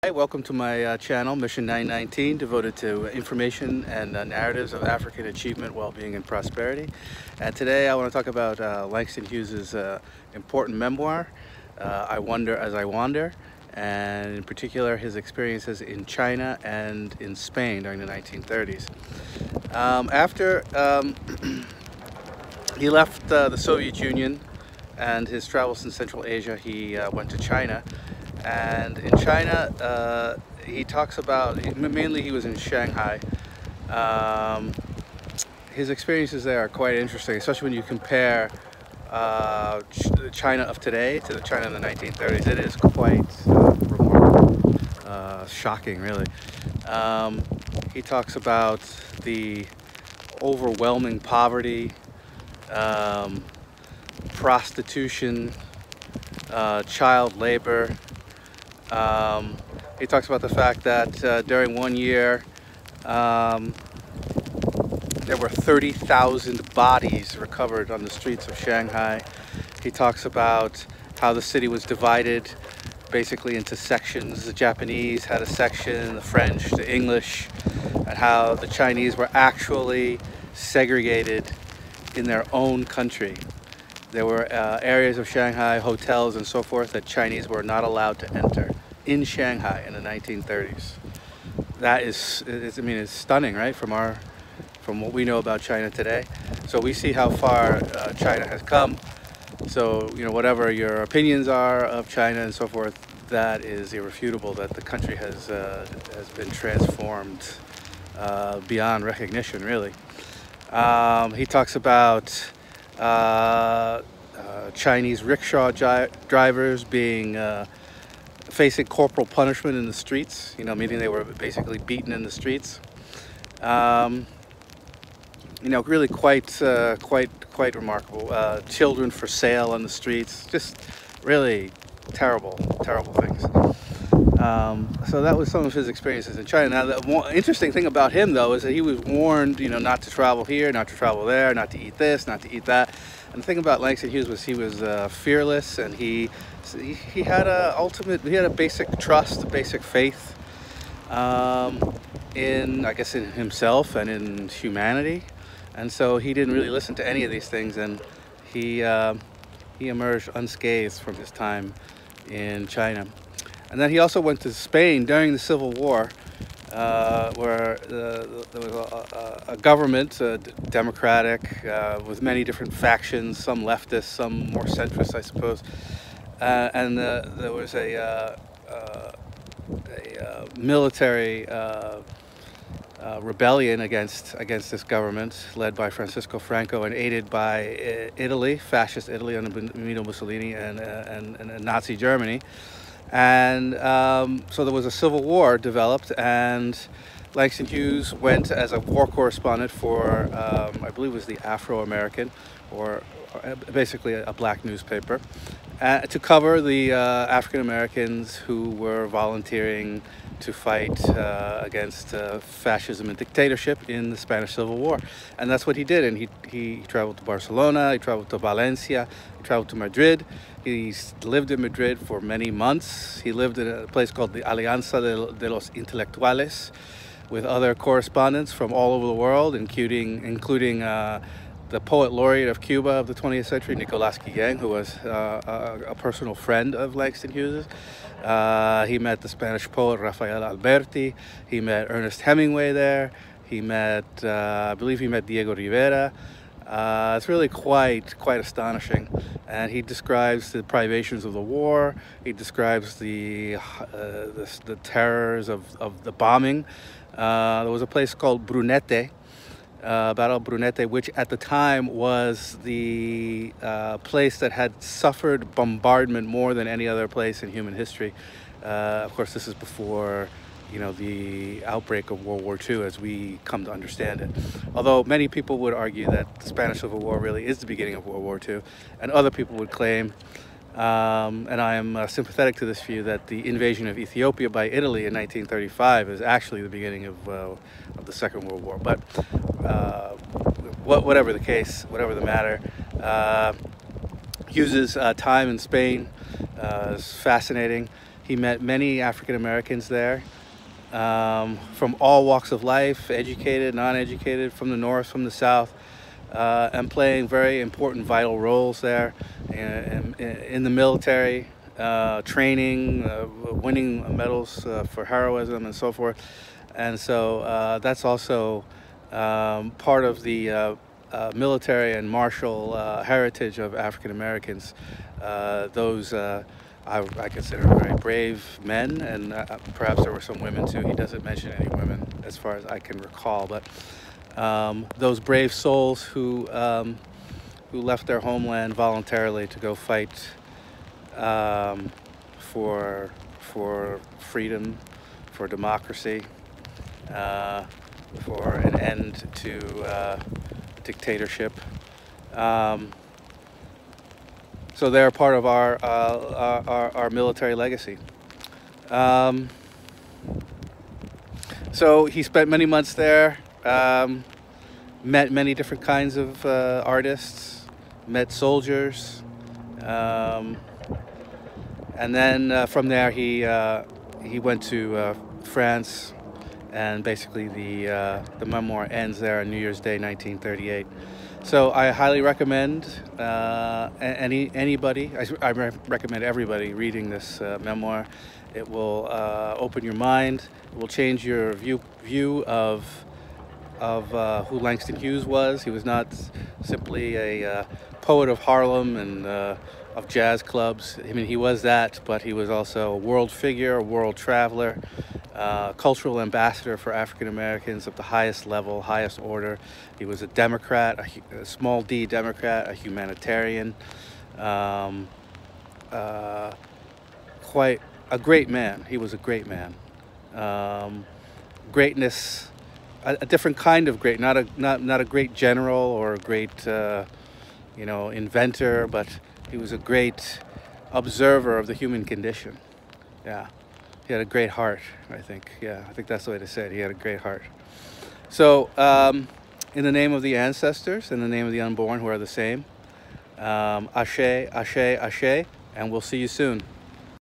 Hi, welcome to my channel, Mission 919, devoted to information and narratives of African achievement, well-being, and prosperity. And today I want to talk about Langston Hughes' important memoir, I Wonder as I Wander, and in particular his experiences in China and in Spain during the 1930s. After he left the Soviet Union and his travels in Central Asia, he went to China. And in China, he talks about, mainly he was in Shanghai. His experiences there are quite interesting, especially when you compare the China of today to the China in the 1930s. It is quite remarkable, shocking really. He talks about the overwhelming poverty, prostitution, child labor. He talks about the fact that during one year there were 30,000 bodies recovered on the streets of Shanghai. He talks about how the city was divided basically into sections. The Japanese had a section, the French, the English, and how the Chinese were actually segregated in their own country. There were areas of Shanghai, hotels and so forth, that Chinese were not allowed to enter in Shanghai in the 1930s. That is, I mean, it's stunning, right? From what we know about China today. So we see how far China has come. So, you know, whatever your opinions are of China and so forth, that is irrefutable, that the country has been transformed beyond recognition, really. He talks about Chinese rickshaw drivers being facing corporal punishment in the streets, you know, meaning they were basically beaten in the streets. You know, really quite remarkable. Children for sale on the streets, just really terrible things. So that was some of his experiences in China. Now, the more interesting thing about him, though, is that he was warned, you know, not to travel here, not to travel there, not to eat this, not to eat that. And the thing about Langston Hughes was he was fearless, and he had a basic trust, a basic faith in, I guess, in himself and in humanity. And so he didn't really listen to any of these things, and he emerged unscathed from his time in China. And then he also went to Spain during the Civil War, where there was a government, democratic, with many different factions, some leftist, some more centrist, I suppose. And there was a military rebellion against this government, led by Francisco Franco and aided by Italy, fascist Italy under Benito Mussolini, and Nazi Germany. And so there was a civil war developed, and Langston Hughes went as a war correspondent for, I believe it was the Afro-American, or basically a black newspaper, to cover the African Americans who were volunteering to fight against fascism and dictatorship in the Spanish Civil War. And that's what he did. And he traveled to Barcelona, he traveled to Valencia, he traveled to Madrid. He lived in Madrid for many months. He lived in a place called the Alianza de los Intelectuales, with other correspondents from all over the world, including the poet laureate of Cuba of the 20th century, Nicolas Guillen, who was a personal friend of Langston Hughes. He met the Spanish poet Rafael Alberti. He met Ernest Hemingway there. He met, I believe he met Diego Rivera. It's really quite astonishing. And he describes the privations of the war. He describes the terrors of the bombing. There was a place called Brunete, Battle of Brunete, which at the time was the place that had suffered bombardment more than any other place in human history. Of course, this is before, you know, the outbreak of World War II as we come to understand it. Although many people would argue that the Spanish Civil War really is the beginning of World War II, and other people would claim, and I am sympathetic to this view, that the invasion of Ethiopia by Italy in 1935 is actually the beginning of the Second World War. But whatever the case, whatever the matter, Hughes' time in Spain is fascinating. He met many African Americans there, from all walks of life, educated, non-educated, from the north, from the south, and playing very important, vital roles there in the military, training, winning medals for heroism and so forth. And so that's also part of the military and martial heritage of African Americans. Those I consider very brave men, and perhaps there were some women too. He doesn't mention any women as far as I can recall, but those brave souls who left their homeland voluntarily to go fight for freedom, for democracy, for an end to dictatorship. So they're part of our military legacy. So he spent many months there, met many different kinds of artists, met soldiers, and then from there he went to France, and basically the memoir ends there on New Year's Day, 1938. So I highly recommend anybody. I recommend everybody reading this memoir. It will open your mind. It will change your view of who Langston Hughes was. He was not simply a poet of Harlem and of jazz clubs. I mean, he was that, but he was also a world figure, a world traveler, cultural ambassador for African Americans of the highest level, highest order. He was a Democrat, a small d Democrat, a humanitarian, quite a great man. He was a great man. Greatness, a different kind of great, not a great general or a great inventor, but he was a great observer of the human condition. Yeah. He had a great heart, I think. Yeah, I think that's the way to say it. He had a great heart. So, in the name of the ancestors, in the name of the unborn who are the same, ashe, ashe, ashe, and we'll see you soon.